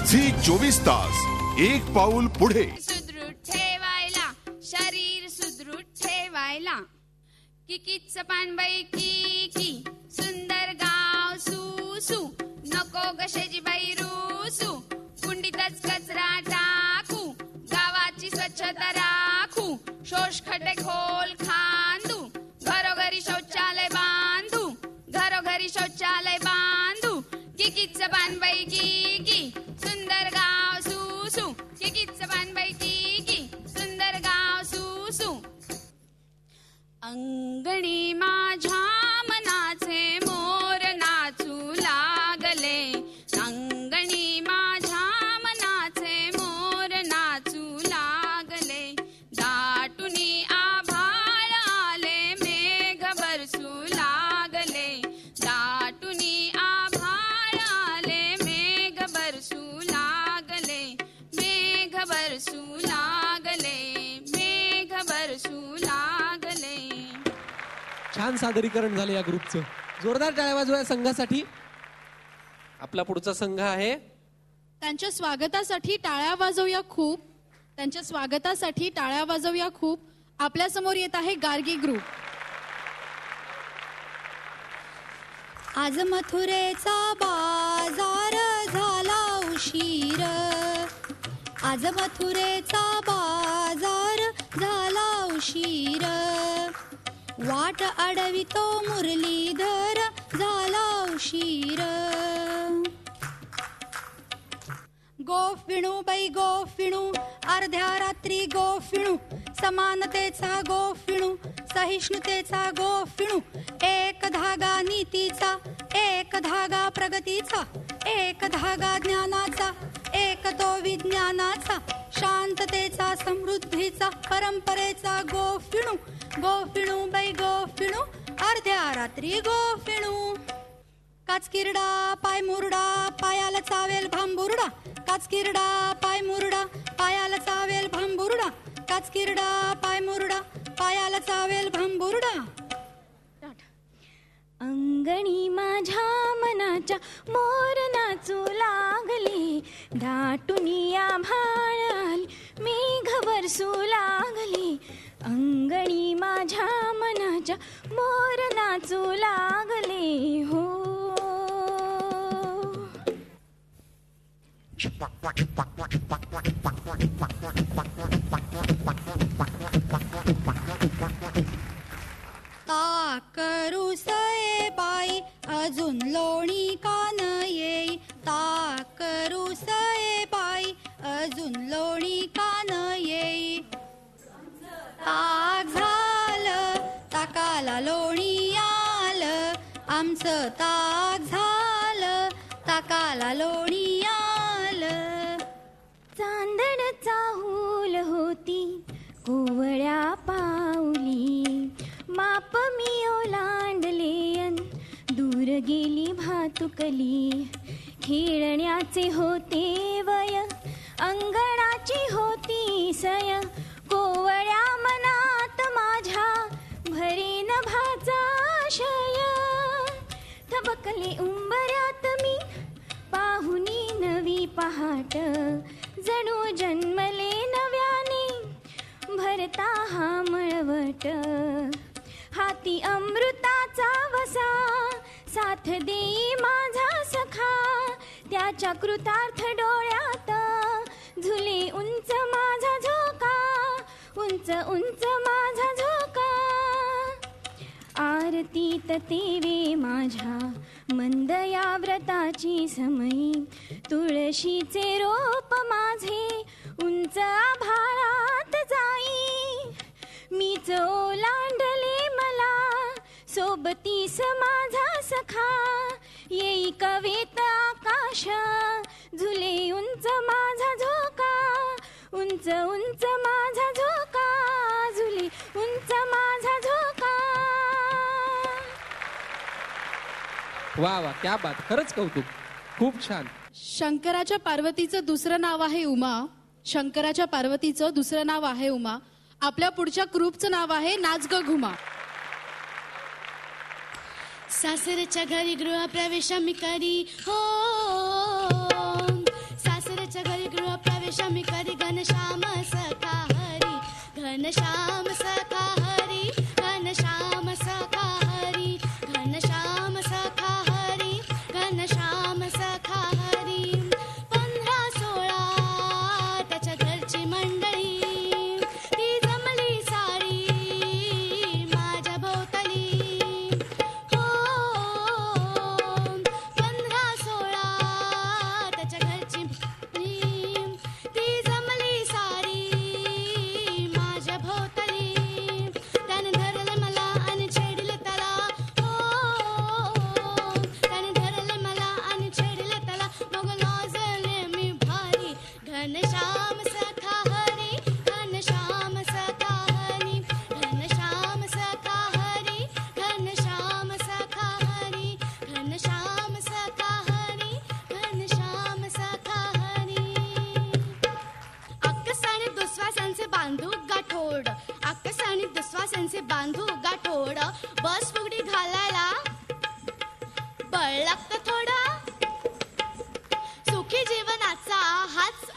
Zee 24 तास एक पाऊल पुढे. सुदृढ ठेवायला, शरीर सुदृढ ठेवायला. किकीच पानबाई की सुंदर गाव सुसू. नको गशेजी बाई रूसू. कुंडीतच कचरा टाकू. गावाची स्वच्छता राखू. शोष खड्डे खोल खांदू. घरोघरी शौचालय बांधू. घरोघरी शौचालय बांधू. किकीच पानबाई की सुंदर गाव सुसू. किकीच पानबाई की सुंदर गाव सुसू. अंगणी माझ्या मनाचे मोर नाचू लागले. अंगणी माझ्या मनाचे मोर नाचू लागले. दाटुनी आभाळ आले मेघ बरसू लागले. दाटुनी आभाळ आले मेघ बरसू लागले. मेघ बरसू लागले. मेघ बरसू लागले. छान सादरीकरण झालं या ग्रुपचं. जोरदार टाळ्या वाजवा या संघासाठी. आपला पुढचा संघ आहे. त्यांच्या स्वागतासाठी टाळ्या वाजवूया खूप. त्यांच्या स्वागतासाठी टाळ्या वाजवूया खूप. आपल्या समोर येत आहे गार्गी ग्रुप. आज मथुरेचा बाजार झाला उशीर. आज मथुरेचा बाजार झाला उशीर. वाट अडवितो मुरलीधर झाला उशीर. गोफिणू बाई गोफिणू अर्ध्या रात्री गोफिणू. समानतेचा गोफिणू सहिष्णुतेचा गोफिणू. एक धागा नीतीचा एक धागा प्रगतीचा. एक धागा ज्ञानाचा एक तो विज्ञानाचा. शांततेचा समृद्धीचा परंपरेचा गोफिणू. गोफिणू बाई गोफिणू अर्ध्या रात्री गोफिणू. काचकिरडा पाय मुरडा पायाला चावेल भांबुरडा. काचकिरडा पाय मुरडा पायाला चावेल भांबुरडा. काचकिरडा पाय मुरडा पायाला चावेल भांबुरडा. अंगणी माझ्या मनाच्या मोर नाचू लागले. दाटुनी आभाळ आली मेघ बरसू लागले. अंगणी माझ्या मनाच्या मोर नाचू लागले. हो ताकरू सये बाई अजून लोणी कान येई. ताकरू सये बाई अजून लोणी कान येई. ताक झालं ताकाला लोणी आलं. आमचं ताक झालं ताकाला लोणी आलं. चांदण चाहूल होती कोवळ्या पाऊली. माप मी ओलांडले दूर गेली भातुकली. खेळण्याचे होते वय अंगणाची होती सय. कोवळ्या मनात माझ्या भरेन भाचा शय. थबकले उंबऱ्यात मी पाहुनी नवी पहाट. जणू जन्मले नव्याने भरता हा मळवट. हाती अमृताचा वसा साथ देई माझा सखा. त्याच्या कृतार्थ डोळ्यात झुले उंच माझा झोका. उंच उंच माझा झोका. आरतीत तेवे माझ्या मंद या व्रताची समयी. तुळशीचे रोप माझे उंच आभाळात जाई. मीच ओलांडले मला सोबतीस माझा सखा. येई कवेत आकाश झुले उंच माझा झोका. उंच उंच माझा झोका. झुले उंच माझा झोका. वा वा क्या बात. खरंच कौतुक. खूप छान. शंकराच्या पार्वतीचं दुसरं नाव आहे उमा. शंकराच्या पार्वतीचं दुसरं नाव आहे उमा. आपल्या पुढच्या ग्रुपचं नाव आहे नाच ग घुमा. सासरच्या घरी गृहप्रवेश मी करी हो. सासर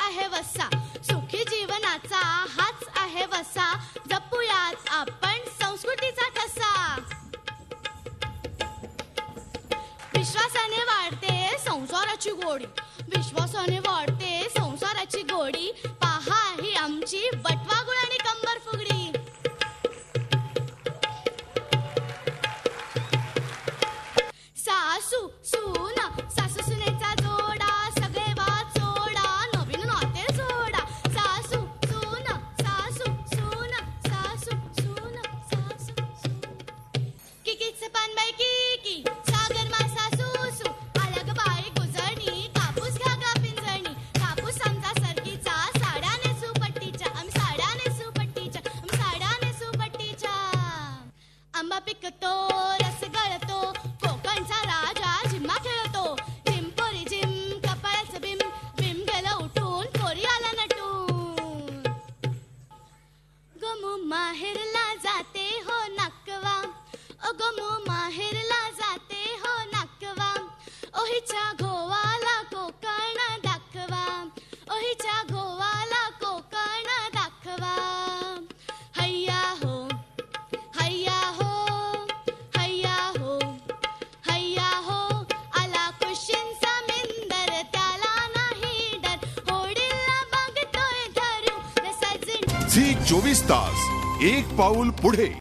आहे वसा, सुखी जीवनाचा हाच आहे वसा, जपूयात आपण संस्कृतीचा ठसा. विश्वासाने वाढते संसाराची गोडी, विश्वासाने वाढते संसाराची गोडी, पहा ही आमची बटवागुळ आणि कंबर फुगडी. सासू सून सासू सुनेचा जोडा, सगळे वाद सोडा, नवीन नाते जोडा. सासू सून सासू सून सासू सून सासू सून. किकीच पान बाई किकी, सागर मासा सुसू, अलग बाई गुजरणी, कापूस घ्या का पिंजणी. कापूस आमचा सरकीचा, साड्या नेसू पट्टीच्या, आम्ही साड्या नेसू पट्टीच्या, आम्ही साड्या नेसू पट्टीच्या. आंबा पिकतो रस गळतो, कोकणचा राजा झिम्मा खेळतो. झिम्पोरी झिम कपाळाचं बिम, बिम गेलं उठून पोरी आला नटून. गमू माहेरला जाते हो नाकवा, ओ गमू माहेरला जाते हो नाकवा. ओहीच्या घोवाला कोकण दाखवा, ओहीच्या घोवाला कोकण दाखवा. हैया हो हैया हो हैया हो हैया हो, आला खुशींचा मिंदर, त्याला नाही डर, होडीला बघतोय धरून सजण. झी 24 तास एक पाऊल पुढे.